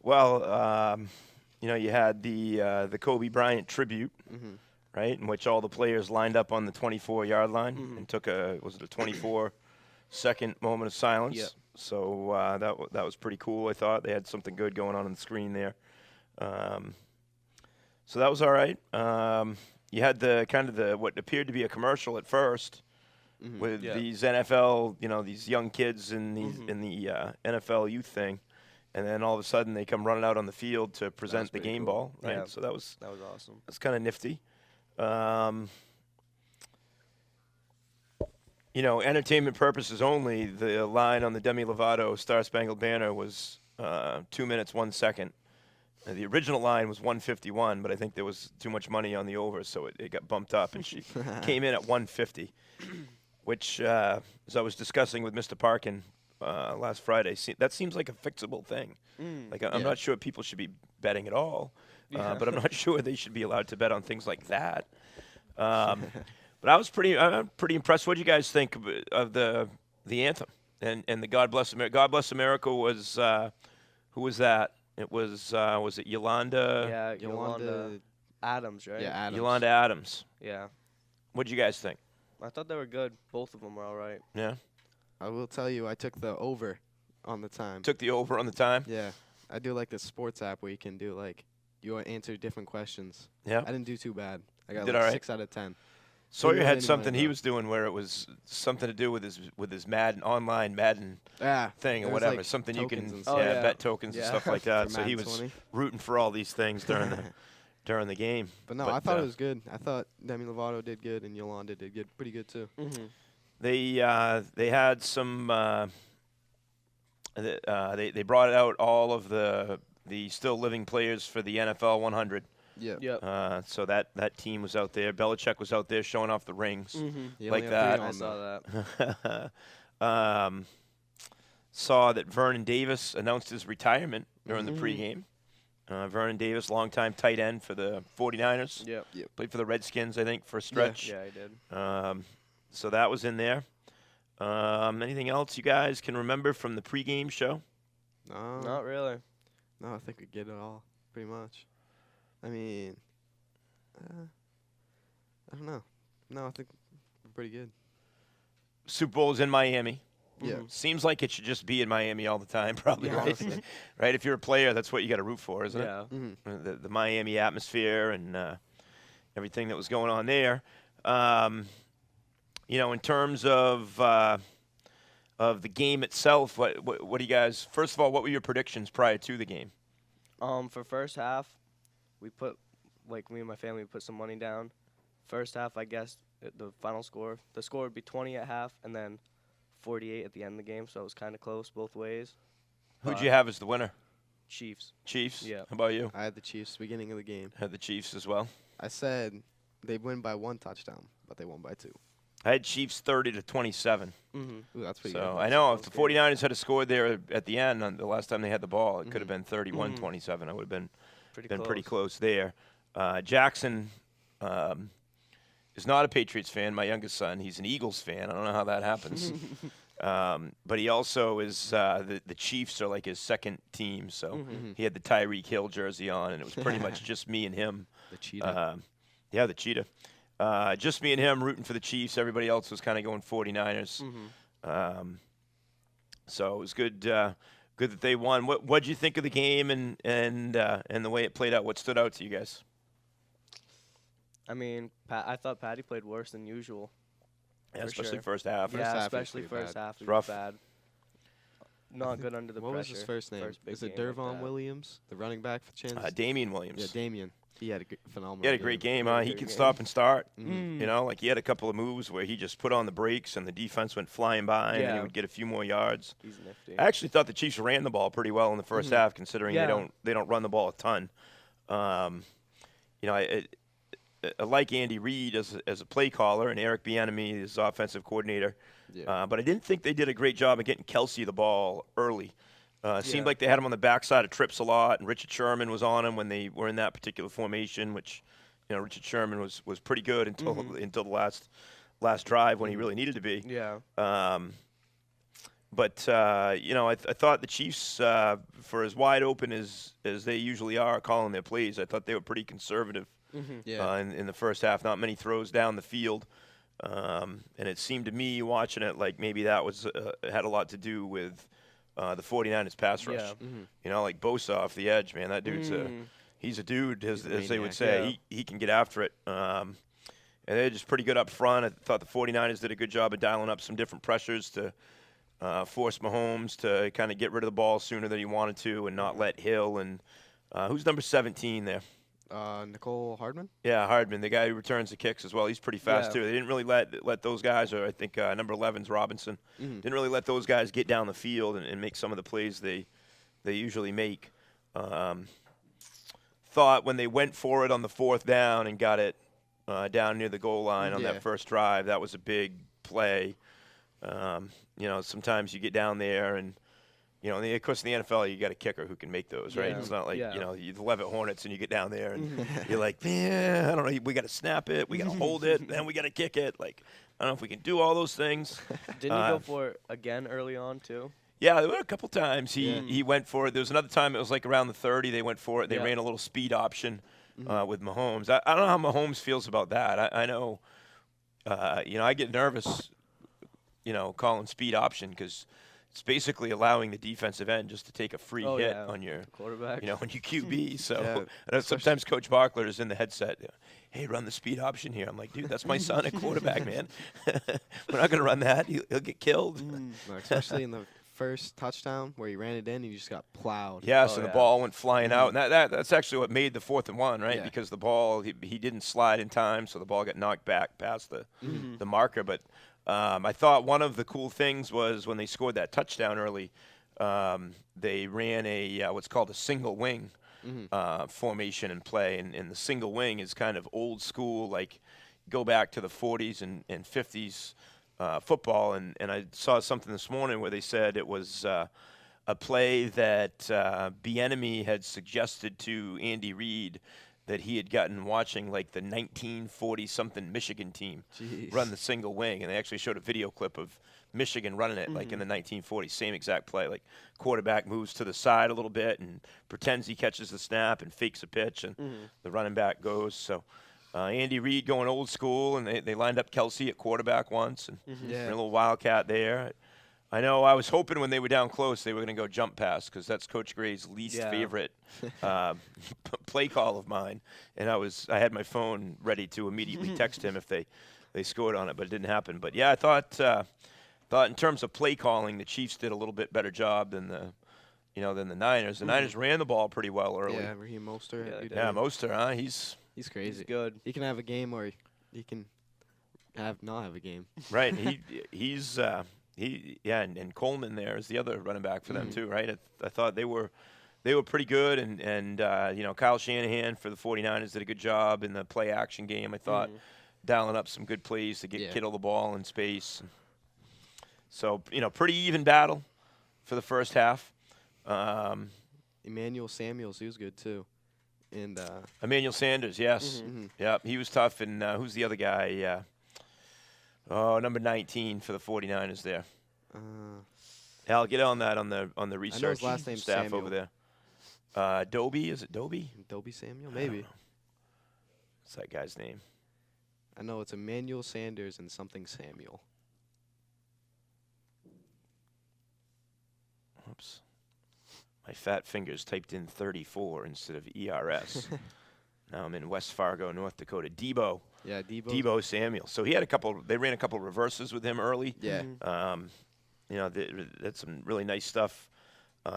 Well, you had the Kobe Bryant tribute, Mm-hmm. right, in which all the players lined up on the 24-yard line Mhm. and took a 24-second moment of silence. Yep. So that was pretty cool. I thought they had something good going on the screen there. Um, so that was all right. You had the kind of the what appeared to be a commercial at first Mm-hmm. with Yeah. these NFL, these young kids in Mhm. the NFL youth thing, and then all of a sudden they come running out on the field to present the pretty game cool. ball, right? Yeah. So that was That was awesome. kind of nifty. Entertainment purposes only. The line on the Demi Lovato Star Spangled Banner was 2 minutes 1 second. The original line was 151, but I think there was too much money on the over, so it got bumped up, and she came in at 150, which, as I was discussing with Mr. Parkin last Friday, that seems like a fixable thing. Like I'm Yeah. not sure people should be betting at all, Yeah. but I'm not sure they should be allowed to bet on things like that. But I'm pretty impressed. What do you guys think of the anthem and the God Bless America? God Bless America was who was that? It was it Yolanda? Yeah, Yolanda. Yolanda Adams, right? Yeah, Adams. Yolanda Adams. Yeah. What did you guys think? I thought they were good. Both of them were all right. Yeah, I will tell you, I took the over on the time. took the over on the time. Yeah, I do like this sports app where you can do you answer different questions. Yeah, I didn't do too bad. I got Did like all right. 6 out of 10. Sawyer really had any something money, he though. was doing where it was something to do with his Madden online Madden Yeah, thing or there was, whatever. like, Something you can tokens and stuff. Oh, yeah. bet tokens and Yeah. stuff like that. for So he Madden was 20. rooting for all these things during the game. But no, But, I thought it was good. I thought Demi Lovato did good and Yolanda did good, pretty good too. Mm-hmm. They had some. They brought out all of the still living players for the NFL 100. Yeah. Yep. So that team was out there. Belichick was out there showing off the rings. Mm-hmm. He Like only had 3 that. I on, saw though. that. Saw that Vernon Davis announced his retirement during the Mhm. pregame. Vernon Davis, longtime tight end for the 49ers. Yep. Played for the Redskins, I think, for a stretch. Yeah, I did. So that was in there. Anything else you guys can remember from the pregame show? No, Not really. no, I think we get it all pretty much. I mean, I don't know. No, I think we're pretty good. Super Bowl's in Miami. Yeah. Mhm. Seems like it should just be in Miami all the time, probably, Yeah, right? honestly. Right? If you're a player, that's what you got to root for, isn't Yeah. Mm-hmm. it? The Miami atmosphere and everything that was going on there. In terms of the game itself, what do you guys? First of all, what were your predictions prior to the game? For first half, we put me and my family put some money down. First half, I guess the final score, the score would be 20 at half, and then 48 at the end of the game. So it was kind of close both ways. Who'd you have as the winner? Chiefs. Chiefs. Yeah. How about you? I had the Chiefs beginning of the game. Had the Chiefs as well. I said they win by 1 touchdown, but they won by 2. I had Chiefs 30-27. Mm-hmm. Ooh, that's pretty So good. I know if Sounds the good. 49ers had scored there at the end on the last time they had the ball, it could have Mhm. been 31-27. I would have been Pretty pretty close there. Jackson is not a Patriots fan. My youngest son, he's an Eagles fan. I don't know how that happens. But he also is the Chiefs are like his second team. So Mhm. he had the Tyreek Hill jersey on, and it was pretty much just me and him. The cheetah. Yeah, the cheetah. Just me and him rooting for the Chiefs. Everybody else was kind of going 49ers. Mm-hmm. So it was good. Good that they won. What'd you think of the game and the way it played out? What stood out to you guys? I mean, I thought Patty played worse than usual. Yeah, For especially sure. first half. First Yeah, half was especially pretty first bad. half was Rough. bad. Not good under the What pressure. was his first name? big Is it game like Dervon that. Williams, the running back for Kansas? Damian Williams. Yeah, Damian. He had a phenomenal He had a great game. Yeah, He good can game. stop and start. Mhm. You know, like he had a couple of moves where he just put on the brakes and the defense went flying by, and he Yeah. would get a few more yards. He's nifty. I actually thought the Chiefs ran the ball pretty well in the 1st Mhm. half, considering Yeah. they don't run the ball a ton. I like Andy Reid as a play caller and Eric Bieniemy as offensive coordinator, Yeah. but I didn't think they did a great job of getting Kelsey the ball early. It seemed Yeah. like they had him on the backside of trips a lot, and Richard Sherman was on him when they were in that particular formation, which Richard Sherman was pretty good until Mhm. until the last drive when he really needed to be. Yeah. But I thought the Chiefs, for as wide open as they usually are calling their plays, I thought they were pretty conservative Yeah. in the first half. Not many throws down the field, and it seemed to me watching it like maybe that was had a lot to do with the 49ers pass rush. Yeah. Like Bosa off the edge, man. That dude's he's a dude, as they would say. He can get after it. And they're just pretty good up front. I thought the 49ers did a good job of dialing up some different pressures to force Mahomes to kind of get rid of the ball sooner than he wanted to and not let Hill and who's number 17 there? Nicole Hardman? Yeah, Hardman, the guy who returns the kicks as well. He's pretty fast Yeah. too. They didn't really let those guys, or I think number 11's Robinson, didn't really let those guys get down the field and make some of the plays they usually make. Thought when they went for it on the fourth down and got it down near the goal line on that first drive, that was a big play. Sometimes you get down there and, of course, in the NFL, you got a kicker who can make those, right? Yeah. It's not like, Yeah. you the Levitt Hornets and you get down there and you're like, man, I don't know, we got to snap it, we got to hold it, then we got to kick it. Like, I don't know if we can do all those things. Didn't he go for it again early on, too? Yeah, there were a couple times he went for it. There was another time it was like around the 30 they went for it. They ran a little speed option with Mahomes. I don't know how Mahomes feels about that. I know, I get nervous, calling speed option because it's basically allowing the defensive end just to take a free hit on your quarterback. on your QB. So Yeah, I know sometimes Coach Bachler is in the headset. Hey, run the speed option here. I'm like, dude, that's my son at quarterback, man. We're not gonna run that. He'll get killed. Especially in the first touchdown where he ran it in and he just got plowed. Yes, Oh, and the yeah. ball went flying out, and that's actually what made the 4th and 1, right? Yeah. Because the ball he didn't slide in time, so the ball got knocked back past the marker. But I thought one of the cool things was when they scored that touchdown early, they ran a what's called a single wing formation and play, and the single wing is kind of old school, like go back to the 40s and 50s. Football, and I saw something this morning where they said it was a play that Bieniemy had suggested to Andy Reid that he had gotten watching like the 1940-something Michigan team run the single wing, and they actually showed a video clip of Michigan running it like in the 1940s, same exact play. Like quarterback moves to the side a little bit and pretends he catches the snap and fakes a pitch, and the running back goes. So Andy Reid going old school, and they lined up Kelsey at quarterback once, and ran a little wildcat there. I know I was hoping when they were down close they were going to go jump pass because that's Coach Gray's least favorite play call of mine, and I had my phone ready to immediately text him if they scored on it, but it didn't happen. But yeah, I thought in terms of play calling, the Chiefs did a little bit better job than the Niners. The Niners ran the ball pretty well early. Yeah, Raheem Mostert. Yeah, Mostert, huh? He's crazy. He's good. He can have a game or he can not have a game. Right. And Coleman there is the other running back for them too, right? I thought they were pretty good, and Kyle Shanahan for the 49ers did a good job in the play action game. I thought dialing up some good plays to get Kittle the ball in space. So pretty even battle for the first half. Emmanuel Samuels, he was good too. And Emmanuel Sanders, yes. Yeah, he was tough. And who's the other guy? Number 19 for the 49ers there. Al, get on that on the research his last name's staff Samuel. over there. Dobie, is it Dobie? Dobie Samuel, maybe. What's that guy's name? I know it's Emmanuel Sanders and something Samuel. Oops. My fat fingers typed in 34 instead of ERS. Now I'm in West Fargo, North Dakota. Debo. Yeah, Debo Samuel. So he had they ran a couple reverses with him early. Yeah. That's some really nice stuff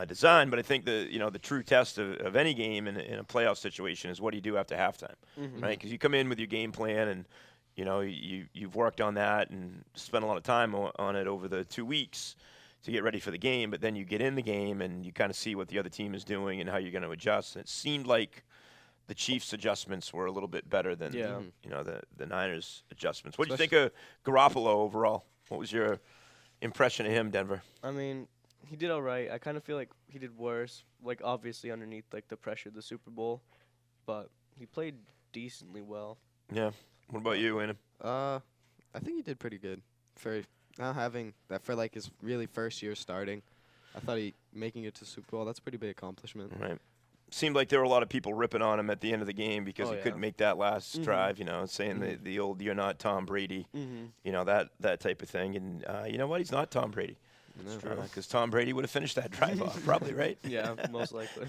designed, but I think the true test of any game in a playoff situation is what do you do after halftime, right? Because you come in with your game plan and you've worked on that and spent a lot of time on it over the 2 weeks to get ready for the game, but then you get in the game and you kind of see what the other team is doing and how you're going to adjust. And it seemed like the Chiefs' adjustments were a little bit better than the Niners' adjustments. What do you think of Garoppolo overall? What was your impression of him, Denver? I mean, he did all right. I kind of feel like he did worse, like obviously underneath like the pressure of the Super Bowl, but he played decently well. Yeah. What about you, Anna? I think he did pretty good for Now having that for like his really first year starting, I thought he making it to Super Bowl. That's a pretty big accomplishment. Right. Seemed like there were a lot of people ripping on him at the end of the game because Oh, he yeah. couldn't make that last Mhm. drive. Saying the old "you're not Tom Brady," that type of thing. And you know what? He's not Tom Brady. That's true. Because Tom Brady would have finished that drive off, probably, right? Yeah, most likely.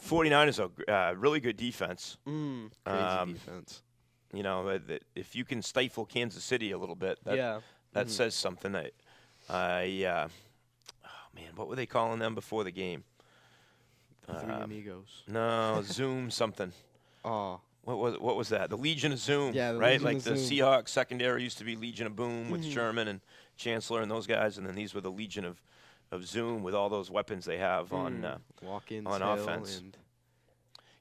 49ers are really good defense. Crazy defense. If you can stifle Kansas City a little bit, that says something. Man, what were they calling them before the game? Three amigos. No, Zoom something. Oh. What was that? The Legion of Zoom, Yeah, the right? Legion Like of the Zoom. Seahawks secondary used to be Legion of Boom with Sherman and Chancellor and those guys, and then these were the Legion of Zoom with all those weapons they have on Walk-ins, on Hill, offense. and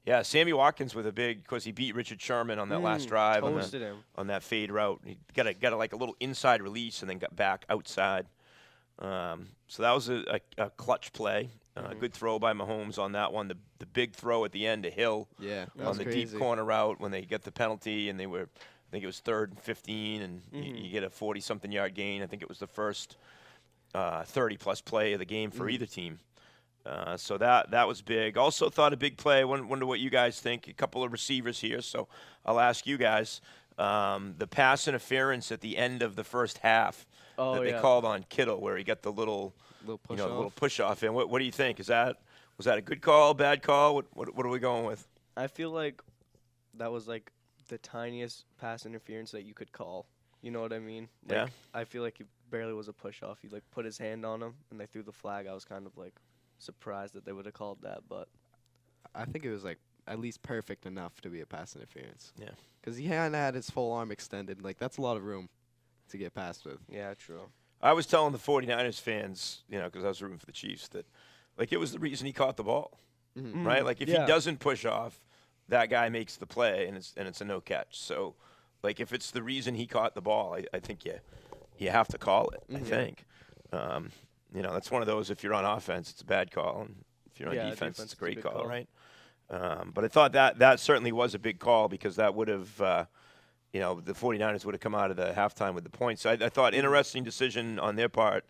Yeah, Sammy Watkins with a big because he beat Richard Sherman on that last drive Toasted him. on that fade route. He got like a little inside release and then got back outside. So that was a clutch play. Good throw by Mahomes on that one. The big throw at the end to Hill yeah, that on was the crazy. deep corner route when they get the penalty and I think it was 3rd and 15 and you get a 40-something yard gain. I think it was the first 30-plus play of the game for either team. So that was big. Also thought a big play. Wonder what you guys think. A couple of receivers here, so I'll ask you guys. The pass interference at the end of the first half that they called on Kittle, where he got the little push off. And what do you think? Was that a good call, bad call? What are we going with? I feel like that was like the tiniest pass interference that you could call. You know what I mean? Like, Yeah. I feel like it barely was a push off. He like put his hand on him and they threw the flag. I was kind of like surprised that they would have called that, but I think it was like at least perfect enough to be a pass interference. Yeah. Because he kind of had his full arm extended. Like, that's a lot of room to get past with. yeah, true. I was telling the 49ers fans, because I was rooting for the Chiefs, that like it was the reason he caught the ball, right? Like if he doesn't push off, that guy makes the play and it's a no catch. So, like if it's the reason he caught the ball, I think you have to call it. I think, that's one of those. If you're on offense, it's a bad call, and if you're on defense, it's a great call, right? But I thought that certainly was a big call because that would have, the 49ers would have come out of the halftime with the points. I thought interesting decision on their part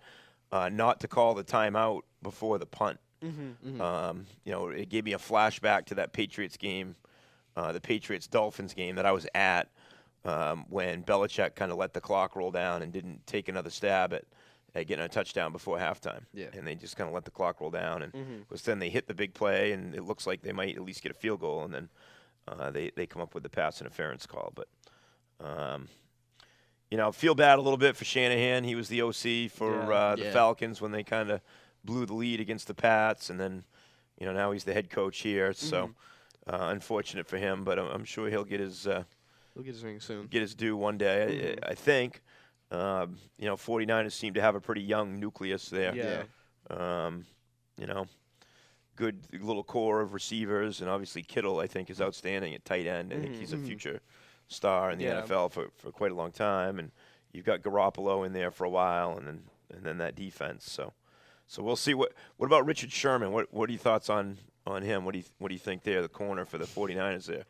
not to call the timeout before the punt. It gave me a flashback to that Patriots game, the Patriots-Dolphins game that I was at when Belichick kind of let the clock roll down and didn't take another stab at getting a touchdown before halftime. Yeah. And they just kind of let the clock roll down. And then they hit the big play, and it looks like they might at least get a field goal, and then they come up with the pass interference call. But, feel bad a little bit for Shanahan. He was the OC for the Falcons when they kind of blew the lead against the Pats, and then, now he's the head coach here. So unfortunate for him, but I'm sure he'll get his ring soon. Get his due one day, I think. 49ers seem to have a pretty young nucleus there. Yeah. Good little core of receivers, and obviously Kittle, I think, is outstanding at tight end. I think he's a future star in the NFL for quite a long time, and you've got Garoppolo in there for a while, and then that defense. So we'll see. What about Richard Sherman? What are your thoughts on him? What do you think there, the corner for the 49ers there?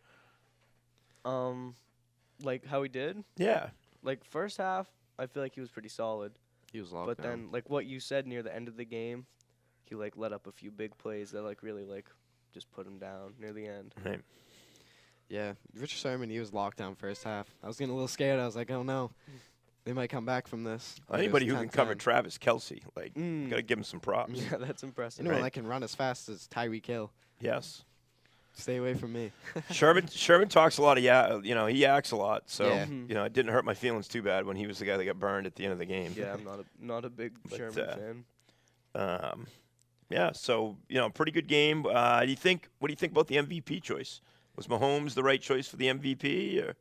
Like how he did? Yeah. Like first half, I feel like he was pretty solid. He was locked But down. then like what you said near the end of the game, he like let up a few big plays that like really like just put him down near the end. Right. Yeah, Richard Sherman, he was locked down first half. I was getting a little scared. I was like, oh no, they might come back from this. Anybody who It was can cover 10-10. Travis Kelce, gotta give him some props. Yeah, that's impressive. Anyone Right. that can run as fast as Tyreek Hill, Yes. stay away from me. Sherman talks a lot of he yaks a lot. So Yeah. it didn't hurt my feelings too bad when he was the guy that got burned at the end of the game. Yeah, I'm not a big But, Sherman fan. So pretty good game. What do you think about the MVP choice? Was Mahomes the right choice for the MVP? Or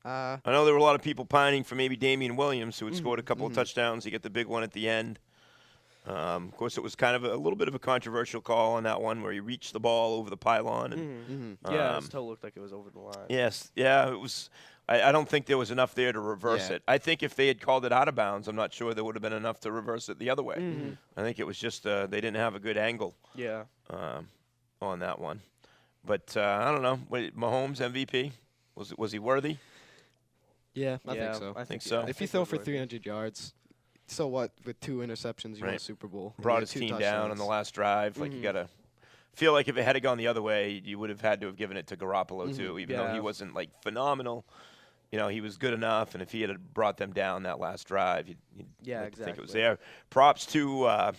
I know there were a lot of people pining for maybe Damian Williams, who had scored a couple of touchdowns. He got the big one at the end. Of course, it was kind of a little bit of a controversial call on that one where he reached the ball over the pylon. And, Yeah, it still looked like it was over the line. Yes, yeah, it was. I don't think there was enough there to reverse Yeah. it. I think if they had called it out of bounds, I'm not sure there would have been enough to reverse it the other way. I think it was just they didn't have a good angle Yeah. on that one. But I don't know. Mahomes MVP, was he worthy? Yeah, I Yeah, think so. I Think yeah, so. I If you think it throw was for worth it. 300 yards, so what? With 2 interceptions, you won a Right. Super Bowl. and Brought you his had 2 team down on the touchdowns. last drive. Like, you Mhm. got to feel like if it had gone the other way, you would have had to have given it to Garoppolo, Mhm. too, even though he Yeah. wasn't, like, phenomenal. You know, he was good enough, and if he had brought them down that last drive, you'd Yeah, like to think it was exactly. there. Props to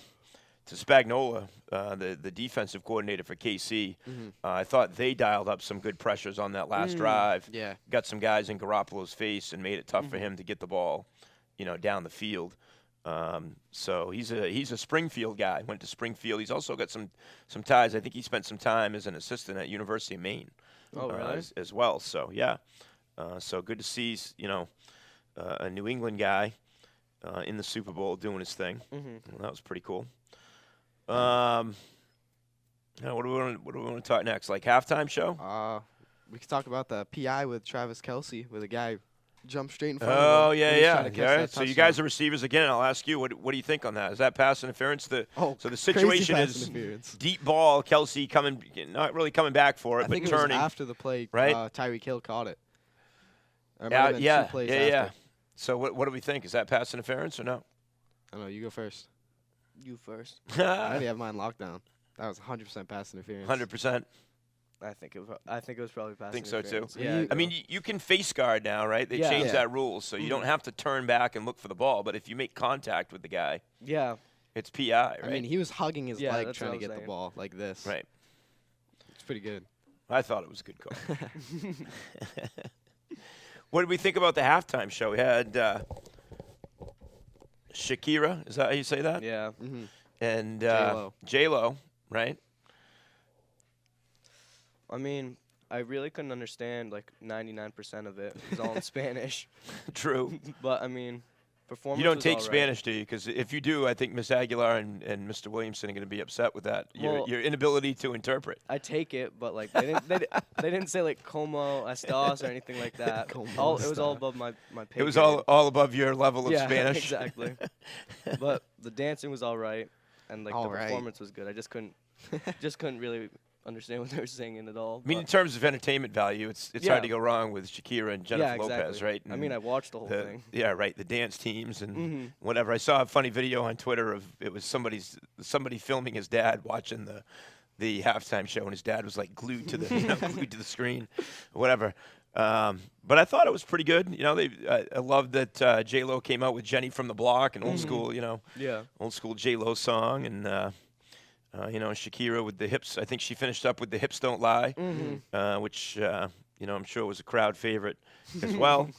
Spagnuolo, the defensive coordinator for KC. Mhm. I thought they dialed up some good pressures on that last drive. Yeah. Got some guys in Garoppolo's face and made it tough for Mhm. him to get the ball, down the field. So he's a Springfield guy. Went to Springfield. He's also got some ties. I think he spent some time as an assistant at University of Maine. Oh, really? As well. So yeah. So good to see a New England guy in the Super Bowl doing his thing. Mhm. Well, that was pretty cool. What do we want to talk next? Like halftime show? We could talk about the PI with Travis Kelce, where the guy jumped straight in front of Oh him. yeah, when he was yeah. trying to catch All right. that So you touchdown. guys are receivers again. I'll ask you, what do you think on that? Is that pass interference? Oh, So the crazy situation pass is interference. deep ball. Kelsey not really coming back for it, I but think it turning. was after the play. right? Tyreek Hill caught it. Or it might have been Yeah, 2 plays yeah, after. yeah. So what do we think? Is that pass interference or no? I don't know. You go first. You first. I already have mine locked down. That was 100% pass interference. 100%. I think it was probably pass Think so, too. interference. When Yeah. you- I mean, you can face guard now, right? They Yeah. changed Yeah. that rule, so you don't Mhm. have to turn back and look for the ball. But if you make contact with the guy, yeah. it's PI, right? I mean, he was hugging his Yeah, leg that's trying what to I get was the saying. ball like this. right. It's pretty good. I thought it was a good call. What did we think about the halftime show? We had Shakira. Is that how you say that? Yeah. Mm-hmm. And J-Lo. J-Lo, right? I mean, I really couldn't understand like 99% of it. It was all in Spanish. True. But I mean, performance. You don't was take all right. Spanish, do you? Because if you do, I think Miss Aguilar and Mr. Williamson are going to be upset with that. Well- Your inability to interpret. I take it, but like they didn't say like como estas or anything like that. Como It was all esta. above my pay It was grade. all above your level of Yeah, Spanish. exactly. But the dancing was all right, and like All the right. performance was good. I just couldn't really understand what they were singing at all. I mean, in but- terms of entertainment value, it's Yeah. hard to go wrong with Shakira and Jennifer yeah, exactly. Lopez, right? I mean, I watched the whole thing. Yeah, right. The dance teams and Mhm. whatever. I saw a funny video on Twitter of it was somebody filming his dad watching the halftime show, and his dad was like glued to the glued to the screen, whatever. But I thought it was pretty good. I love that J-Lo came out with Jenny from the Block, an old school, Yeah. old school J-Lo song, and Shakira with the hips. I think she finished up with the hips don't lie, which I'm sure was a crowd favorite as well.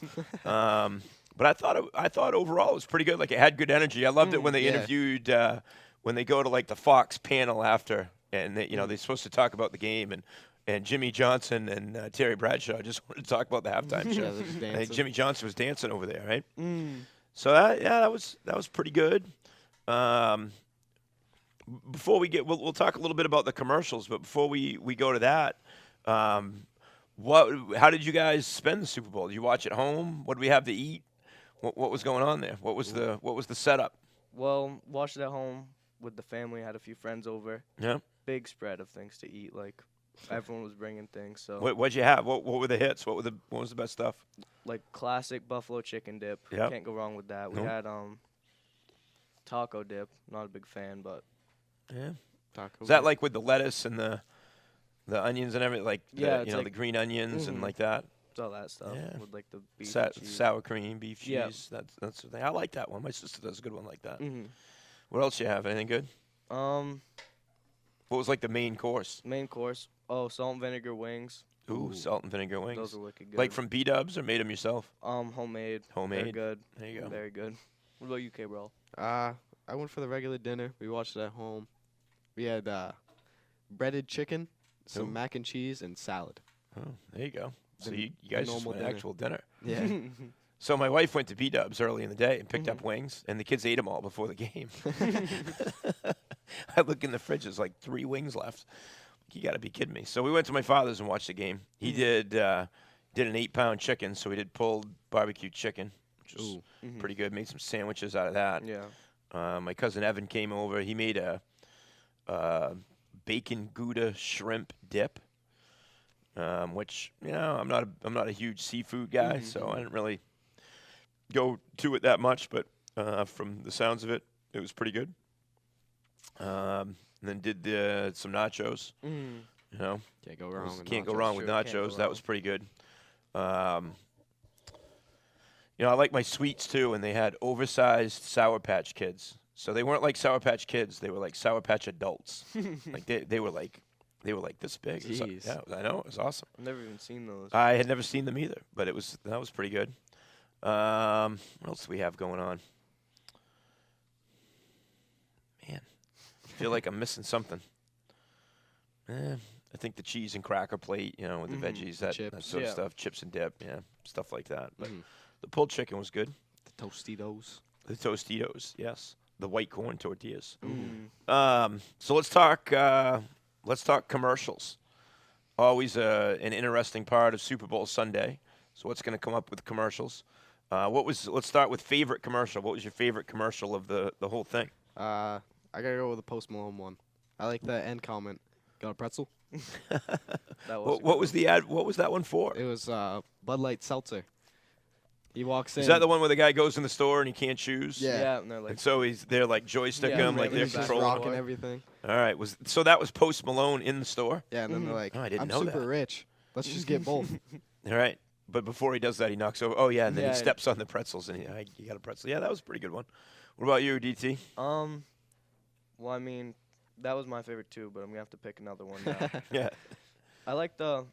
But I thought overall it was pretty good. Like it had good energy. I loved it when they yeah. interviewed when they go to like the Fox panel after, and they're supposed to talk about the game and Jimmy Johnson and Terry Bradshaw just wanted to talk about the halftime show. Yeah, they're just I think dancing. Jimmy Johnson was dancing over there, right? Mm. So that was pretty good. Before we get, we'll talk a little bit about the commercials, but before we go to that, how did you guys spend the Super Bowl? Did you watch at home? What did we have to eat? What was going on there? What was the setup? Well, watched it at home with the family. Had a few friends over. Yeah. Big spread of things to eat. Like everyone was bringing things. So What'd you have? What were the hits? What was the best stuff? like classic buffalo chicken dip. Yep. Can't go wrong with that. We Nope. had taco dip. Not a big fan, but Yeah. Taco Is that Bell. like with the lettuce and the onions and everything? Like Yeah, it's the like- green onions and Mhm. like that. it's all that stuff Yeah. with like the beef and cheese. Sour cream, beef cheese. Yeah. That's the thing. I like that one. My sister does a good one like that. Mhm. What else you have? Anything good? What was like the main course? Main course. Oh, salt and vinegar wings. Ooh, salt and vinegar wings. Those are wicked good. Like from B-Dubs or made them yourself? homemade. They're Homemade. good. There you go. Very good. What about you, K-Bro? I went for the regular dinner. We watched it at home. We had breaded chicken, some Ooh. mac and cheese, and salad. Oh, there you go. So The- you the guys just normal went dinner. actual dinner. Yeah. So my wife went to B-Dubs early in the day and picked up Mm-hmm. wings, and the kids ate them all before the game. I look in the fridge, there's like 3 wings left. You got to be kidding me. So we went to my father's and watched the game. He Mm-hmm. did an 8-pound chicken, so we did pulled barbecue chicken, which was Ooh. Mhm. pretty good. Made some sandwiches out of that. Yeah. My cousin Evan came over. He made a bacon Gouda shrimp dip, which I'm not a huge seafood guy, so I didn't really go to it that much, but from the sounds of it, it was pretty good. And then did some nachos. Mm. You know, Can't go wrong with can't go nachos. wrong with True, can't go nachos. That wrong. was pretty good. I like my sweets too, and they had oversized Sour Patch Kids. So they weren't like Sour Patch Kids; they were like Sour Patch adults. Like they were like this big. It was like- Jeez. yeah, I know it was awesome. I've never even seen those. I had never seen them either, but that was pretty good. What else do we have going on? Man, I feel like I'm missing something. I think the cheese and cracker plate, with the veggies, that chips. sort of Yeah. stuff, chips and dip, stuff like that. But Mhm. the pulled chicken was good. The Tostitos. The Tostitos, yes, the white corn tortillas. Mm. So let's talk commercials. Always an interesting part of Super Bowl Sunday. So what's going to come up with commercials? Let's start with favorite commercial. What was your favorite commercial of the whole thing? I gotta go with the Post Malone one. I like the end comment. Got a pretzel? That was What was the ad? What was that one for? It was Bud Light Seltzer. He walks in. Is that the one where the guy goes in the store and he can't choose? Yeah. Yeah, and they're like, And so they're like joystick Yeah, him, like ramming they're his back controlling. rock. rocking everything. All right, so that was Post Malone in the store. Yeah, and then they're like, Oh, I didn't I'm know super that. rich. Let's just get both. All right, but before he does that, he knocks over. Oh yeah, and then Yeah. he steps on the pretzels and he got a pretzel. Yeah, that was a pretty good one. What about you, DT? well, I mean, that was my favorite too, but I'm gonna have to pick another one now. Yeah. I like I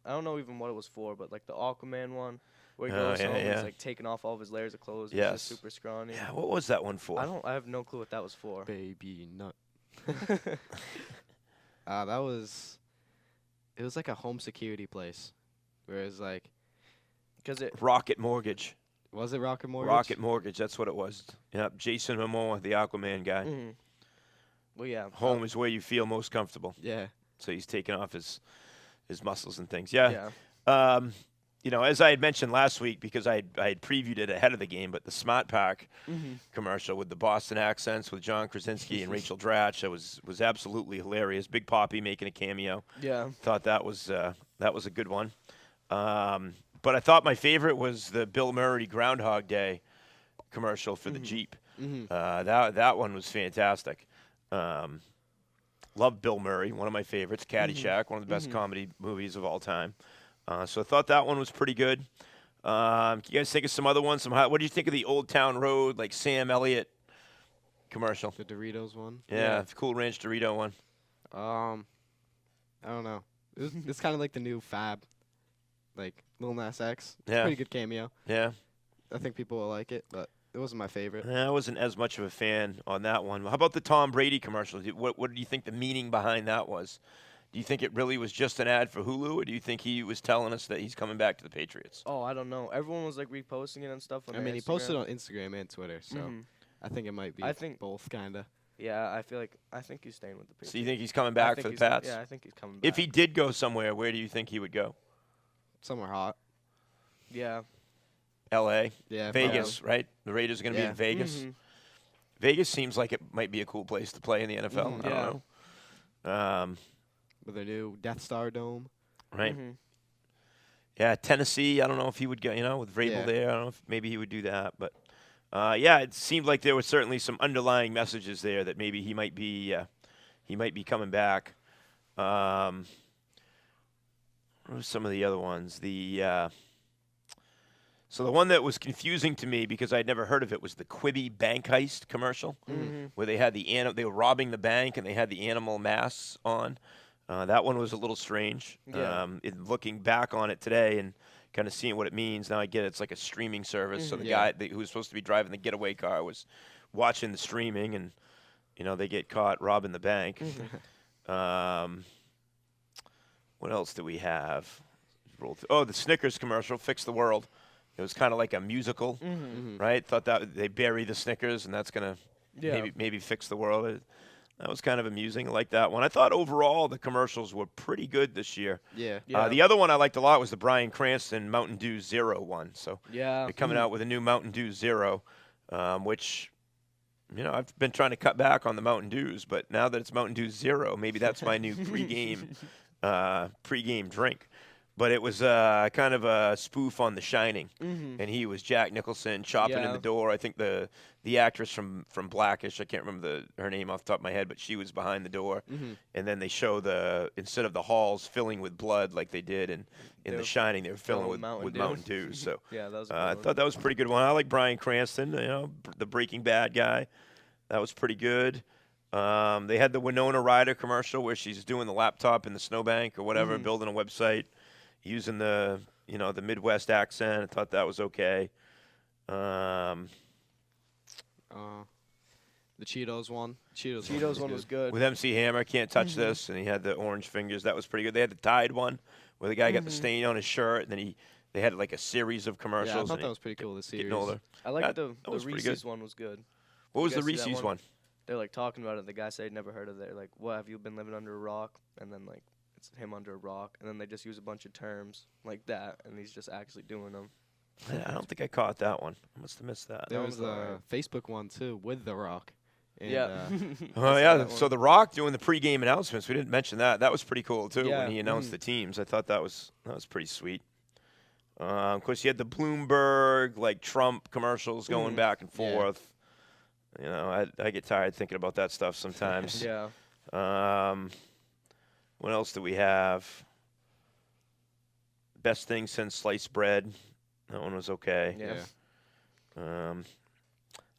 don't know even what it was for, but like the Aquaman one, where he Oh, goes yeah, home and yeah. he's like taking off all of his layers of clothes. And Yes. he's just super scrawny. Yeah. What was that one for? I have no clue what that was for. Baby nut. It was like a home security place. Where it was like, Because it, Rocket Mortgage. was it Rocket Mortgage? Rocket Mortgage. That's what it was. Yep. Jason Momoa, the Aquaman guy. mhm. Well, yeah. Home is where you feel most comfortable. Yeah. So he's taking off his muscles and things. Yeah. Yeah. As I had mentioned last week, because I had previewed it ahead of the game, but the Smart Pack Mm-hmm. commercial with the Boston accents with John Krasinski and Rachel Dratch, that was absolutely hilarious. Big Poppy making a cameo. Yeah. Thought that was a good one. But I thought my favorite was the Bill Murray Groundhog Day commercial for the Jeep. Mm-hmm. That one was fantastic. Love Bill Murray, one of my favorites. Caddyshack, one of the best comedy movies of all time. So I thought that one was pretty good. Can you guys think of some other ones? What do you think of the Old Town Road, like Sam Elliott commercial? The Doritos one. Yeah, the Cool Ranch Dorito one. I don't know. It's kind of like the new Fab, like Lil Nas X. It's Yeah. a pretty good cameo. Yeah. I think people will like it, but it wasn't my favorite. I wasn't as much of a fan on that one. How about the Tom Brady commercial? What do you think the meaning behind that was? Do you think it really was just an ad for Hulu, or do you think he was telling us that he's coming back to the Patriots? Oh, I don't know. Everyone was like reposting it and stuff. On I their mean, he posted Instagram. on Instagram and Twitter, so Mhm. I think it might be I think- both, kind of. Yeah, I think he's staying with the Patriots. So you think he's coming I back think for the he's- Pats? Yeah, I think he's coming back. If he did go somewhere, where do you think he would go? Somewhere hot. Yeah. L.A., Yeah. Vegas, right? The Raiders are going to be Yeah. in Vegas. Mhm. Vegas seems like it might be a cool place to play in the NFL. Mhm. I Yeah. don't know. With their new Death Star dome. Right? Mhm. Yeah, Tennessee. I don't know if he would go. With Vrabel Yeah. there, I don't know if maybe he would do that. But it seemed like there was certainly some underlying messages there that maybe he might be coming back. What were some of the other ones? So the one that was confusing to me because I'd never heard of it was the Quibi bank heist commercial, Mhm. where they had they were robbing the bank and they had the animal masks on. That one was a little strange. Yeah. Looking back on it today and kind of seeing what it means, now I get it's like a streaming service. So the Yeah. guy who was supposed to be driving the getaway car was watching the streaming, and they get caught robbing the bank. What else do we have? Oh, the Snickers commercial, "Fix the World." It was kind of like a musical, Mhm. right? Thought that they bury the Snickers and that's gonna Yeah. maybe fix the world. That was kind of amusing. I like that one. I thought overall the commercials were pretty good this year. Yeah. Yeah. The other one I liked a lot was the Bryan Cranston Mountain Dew Zero one. So Yeah. they're coming out with a new Mountain Dew Zero, which I've been trying to cut back on the Mountain Dews, but now that it's Mountain Dew Zero, maybe that's my new pregame drink. but it was kind of a spoof on The Shining, Mm-hmm. and he was Jack Nicholson chopping in Yeah. the door. I think the actress from Blackish, I can't remember her name off the top of my head, but she was behind the door. Mm-hmm. And then they show instead of the halls filling with blood like they did in They The were Shining, they were filling filling with with Mountain Mountain Dew. So Yeah, that was a I good one. thought that was a pretty good one. I like Bryan Cranston, the Breaking Bad guy. That was pretty good. They had the Winona Ryder commercial where she's doing the laptop in the snowbank or whatever, Mhm. building a website, using the Midwest accent. I thought that was okay. The Cheetos one. Cheetos one was good. With MC Hammer, can't touch Mhm. this, and he had the orange fingers. That was pretty good. They had the Tide one where the guy got the Mhm. stain on his shirt, and then they had like a series of Yeah, I commercials. thought and that was pretty cool. The series. getting older. I like That the was pretty Reese's good. one was good. What was You the guys see that Reese's one? They're like talking about it. The guy said he'd never heard of it. Like, what, have you been living under a rock? And then like it's him under a rock, and then they just use a bunch of terms like that, and he's just actually doing them. I don't think I caught that one. I must have missed that. There That was was the alright. Facebook one too with The Rock. And, Yeah. Oh I saw yeah, that so one. The Rock doing the pregame announcements. We didn't mention that. That was pretty cool too Yeah, when he announced mhm. the teams. I thought that was pretty sweet. Of course, you had the Bloomberg like Trump commercials going Mhm. back and Yeah. forth. I get tired thinking about that stuff sometimes. Yeah. What else do we have? Best thing since sliced bread. That one was okay. Yeah.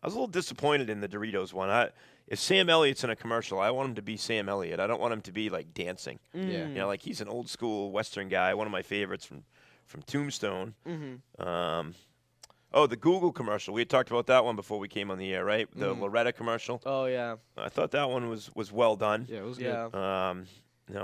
I was a little disappointed in the Doritos one. If Sam Elliott's in a commercial, I want him to be Sam Elliott. I don't want him to be like dancing. Yeah. Mm. Like he's an old school Western guy. One of my favorites from Tombstone. Mhm. The Google commercial. We had talked about that one before we came on the air, right? The Mhm. Loretta commercial. Oh yeah. I thought that one was well done. Yeah, it was Yeah. good.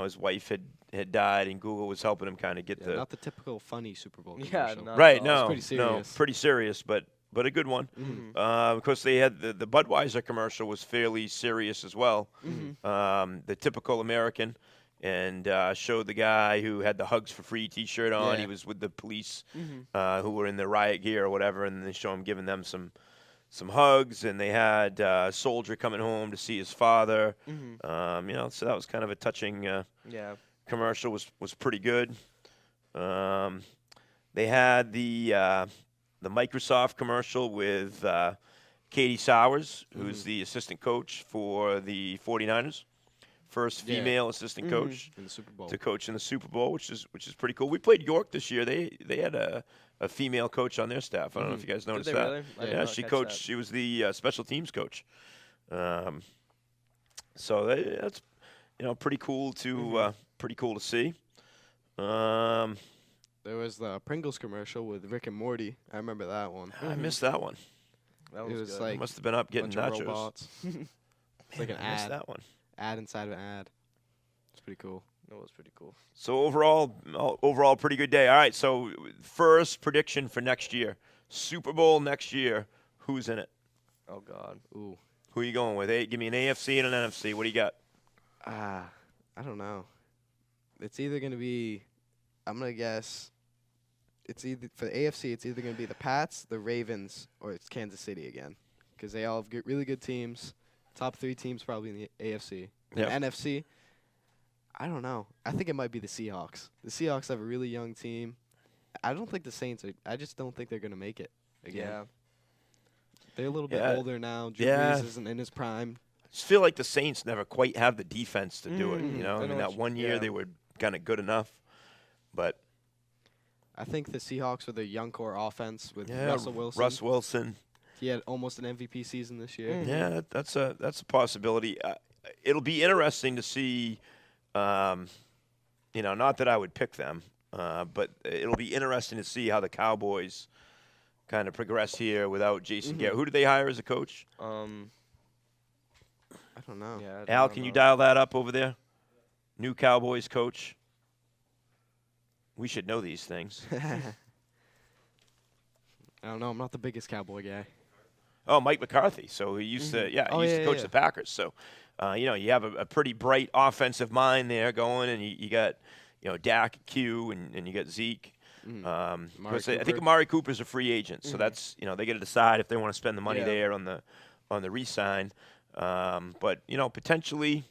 His wife had died, and Google was helping him kind of get Yeah, the not the typical funny Super Bowl Yeah, commercial. not- right. It's No, pretty no, serious. pretty serious, but a good one. Mhm. Of course, they had the Budweiser commercial was fairly serious as well. Mhm. The typical American, and showed the guy who had the Hugs for Free T-shirt on. Yeah. He was with the police Mhm. who were in the riot gear or whatever, and they show him giving them some hugs. And they had a soldier coming home to see his father. Mhm. So that was kind of a touching Yeah. commercial. Was pretty good. They had the Microsoft commercial with Katie Sowers, who's the assistant coach for the 49ers. First Yeah. female assistant Mhm. coach In the Super Bowl. to coach in the Super Bowl, which is pretty cool. We played York this year. They had a female coach on their staff. I don't know if you guys Did noticed they that. really? I did Yeah, not she catch coached. that. She was the special teams coach. So that's pretty cool to see. There was the Pringles commercial with Rick and Morty. I remember that one. I missed that one. That It was, was good. like I must have been up getting bunch of nachos. robots. It's like an I missed ad. that one. Ad inside of an ad. It's pretty cool. That was pretty cool. So overall, pretty good day. All right. So first prediction for next year, Super Bowl next year. Who's in it? Oh God. Ooh. Who are you going with? Give me an AFC and an NFC. What do you got? I don't know. It's either gonna be. I'm gonna guess. It's either for the AFC. It's either gonna be the Pats, the Ravens, or it's Kansas City again, because they all have really good teams. Top 3 teams probably in the AFC. Yep. And NFC. I don't know. I think it might be the Seahawks. The Seahawks have a really young team. I don't think the Saints are. I just don't think they're gonna make it again. Yeah. They're a little bit Yeah. older now. Drew Yeah. Brees isn't in his prime. I just feel like the Saints never quite have the defense to do it. Mhm. I I mean, know that what you- one year yeah. they were kind of good enough, but I think the Seahawks with their young core offense with yeah, Russell Wilson. Russ Wilson. He had almost an MVP season this year. Mhm. Yeah, that's a possibility. It'll be interesting to see. Not that I would pick them, but it'll be interesting to see how the Cowboys kind of progress here without Jason Mhm. Garrett. Who did they hire as a coach? I don't know. Yeah. I Al, don't can you know. dial that up over there? New Cowboys coach. We should know these things. I don't know. I'm not the biggest Cowboy guy. Oh, Mike McCarthy. So he used to, he Oh, used yeah, to coach yeah. the Packers. So, you have a pretty bright offensive mind there going, and you got, Dak, Q, and you got Zeke. Amari Because I think Cooper. Amari Cooper's a free agent, so that's they got to decide if they want to spend the money Yeah. there on the re-sign. But potentially,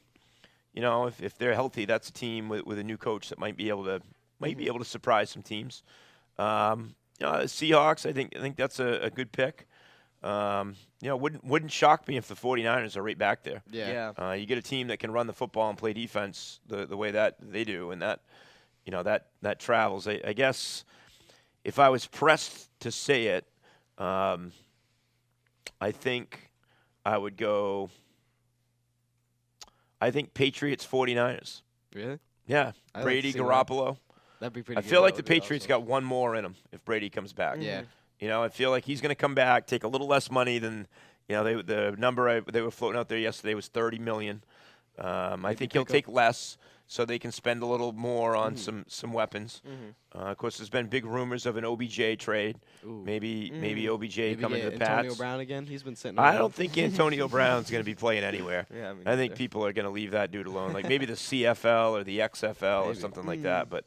if they're healthy, that's a team with a new coach that might be able might be able to surprise some teams. The Seahawks, I think that's a good pick. Wouldn't shock me if the 49ers are right back there. Yeah. You get a team that can run the football and play defense the way that they do, and that travels. I guess if I was pressed to say it, I think I would go. I think Patriots 49ers. Really? Yeah, I'd like to Brady, see that. Garoppolo. That'd be pretty I good. feel like That the would be Patriots awesome. got one more in them if Brady comes back. Yeah. I feel like he's going to come back, take a little less money than the number they were floating out there yesterday was $30 million. I think he'll take less so they can spend a little more on some weapons. Of course, there's been big rumors of an OBJ trade. Ooh. Maybe OBJ Maybe coming get to the Antonio Pats. Brown again. He's been sitting. I around. don't think Antonio Brown's going to be playing anywhere. Yeah, I think people are going to leave that dude alone. Like maybe the CFL or the XFL or Maybe. something like that. But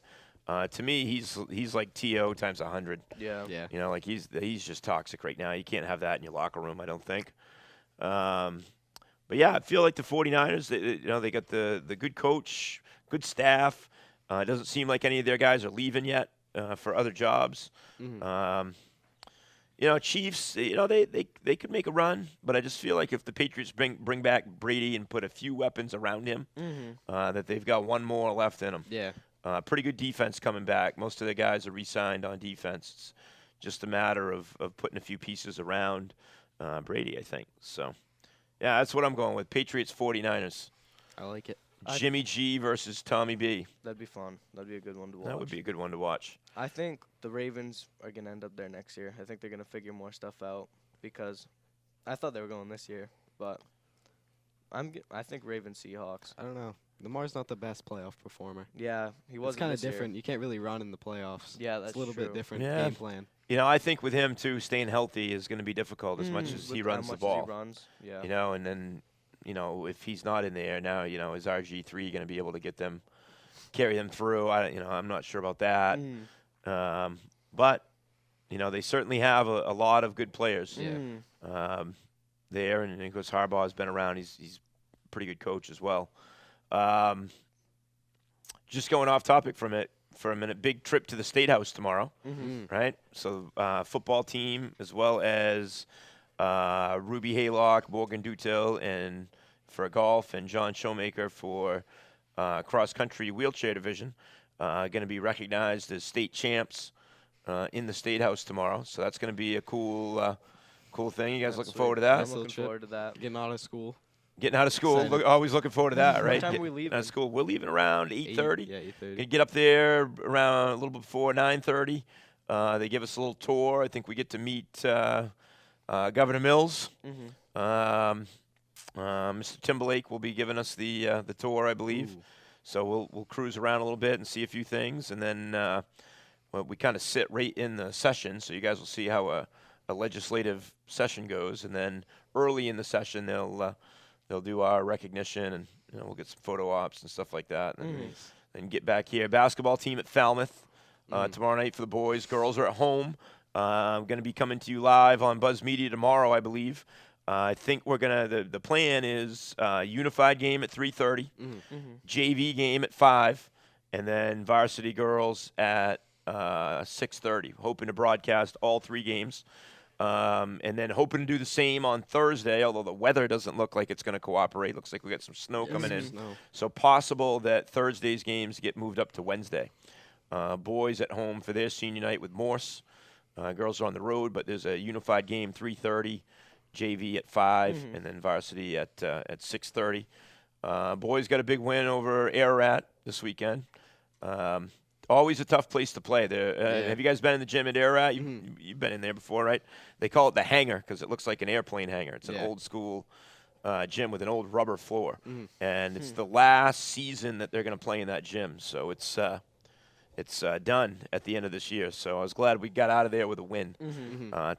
to me, he's like T.O. times 100. Yeah. Yeah. Like he's just toxic right now. You can't have that in your locker room, I don't think. But yeah, I feel like the 49ers, they got the good coach, good staff. It doesn't seem like any of their guys are leaving yet for other jobs. Chiefs, they could make a run, but I just feel like if the Patriots bring back Brady and put a few weapons around him, that they've got one more left in them. Yeah. Pretty good defense coming back. Most of the guys are re-signed on defense. It's just a matter of putting a few pieces around Brady, I think. So, yeah, that's what I'm going with. Patriots 49ers. I like it. Jimmy G versus Tommy B. That'd be fun. That'd be a good one to watch. That would be a good one to watch. I think the Ravens are going to end up there next year. I think they're going to figure more stuff out because I thought they were going this year, but I think Ravens Seahawks. I don't know. Lamar's not the best playoff performer. Yeah, he was It's kind of different. You can't really run in the playoffs. Yeah, that's It's a little true. bit different Yeah. game plan. I think with him, too, staying healthy is going to be difficult as much as he runs the ball. He runs. Yeah. And then, if he's not in there now, is RG3 going to be able to carry them through? I'm not sure about that. But, they certainly have a lot of good players there. And, of course, Harbaugh's been around. He's a pretty good coach as well. Just going off topic for a minute, big trip to the State House tomorrow, right? So football team as well as Ruby Haylock, Morgan Dutil, and for golf, and John Showmaker for cross-country wheelchair division, going to be recognized as state champs in the State House tomorrow. So that's going to be a cool thing. You guys looking forward to that? I'm looking forward to that. Getting out of school. Getting out of school, Excited. always looking forward to that, right? What time are we Getting leaving? out of school, we're leaving around 8:30. Yeah, 8:30. Gonna get up there around a little bit before 9:30. They give us a little tour. I think we get to meet Governor Mills. Mr. Timberlake will be giving us the tour, I believe. Ooh. So we'll cruise around a little bit and see a few things, and then we kind of sit right in the session, so you guys will see how a legislative session goes, and then early in the session they'll do our recognition, and we'll get some photo ops and stuff like that, and then get back here. Basketball team at Falmouth tomorrow night for the boys. Girls are at home. I'm going to be coming to you live on Buzz Media tomorrow, I believe. I think we're gonna. The plan is unified game at 3:30, JV game at 5, and then varsity girls at 6:30. Hoping to broadcast all 3 games. And then hoping to do the same on Thursday, although the weather doesn't look like it's going to cooperate. Looks like we got some snow coming in. Snow. So possible that Thursday's games get moved up to Wednesday. Boys at home for their senior night with Morse. Girls are on the road, but there's a unified game 3:30, JV at 5, and then varsity at 6:30. Boys got a big win over Ararat this weekend. Always a tough place to play. Have you guys been in the gym at Ararat? You've been in there before, right? They call it the hangar because it looks like an airplane hangar. It's an old school gym with an old rubber floor. And it's the last season that they're going to play in that gym. So it's done at the end of this year. So I was glad we got out of there with a win.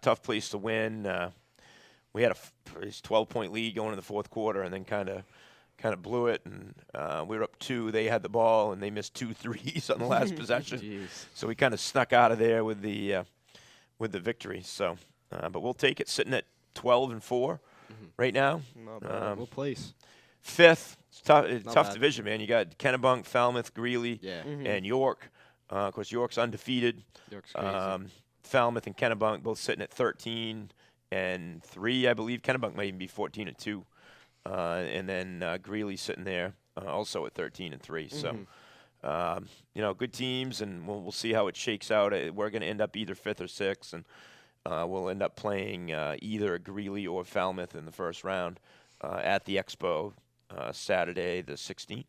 Tough place to win. We had a 12-point lead going in the fourth quarter and then kind of blew it, and we were up 2. They had the ball, and they missed 2 threes on the last possession. Jeez. So we kind of snuck out of there with the victory. So, but we'll take it. Sitting at 12-4 right now. Not bad. What place? 5th. It's tough Not tough bad. division, man. You got Kennebunk, Falmouth, Greeley, Yeah. and York. Of course, York's undefeated. York's crazy. Falmouth and Kennebunk both sitting at 13 and 3, I believe. Kennebunk might even be 14 and 2. And then Greeley sitting there also at 13 and 3. So, good teams, and we'll see how it shakes out. We're going to end up either 5th or 6th, and we'll end up playing either Greeley or Falmouth in the first round at the Expo Saturday the 16th,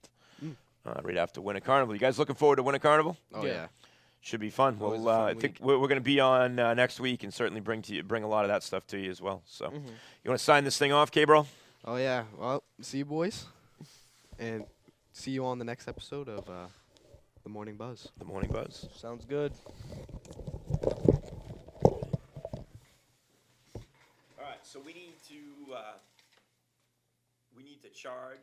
right after Winter Carnival. You guys looking forward to Winter Carnival? Oh yeah. Should be fun. Always a Well, fun I think week. we're going to be on next week and certainly bring a lot of that stuff to you as well. So, you want to sign this thing off, K-Bro? Oh yeah. Well, see you boys, and see you on the next episode of the Morning Buzz. The Morning Buzz. Sounds good. All right, so we need to charge.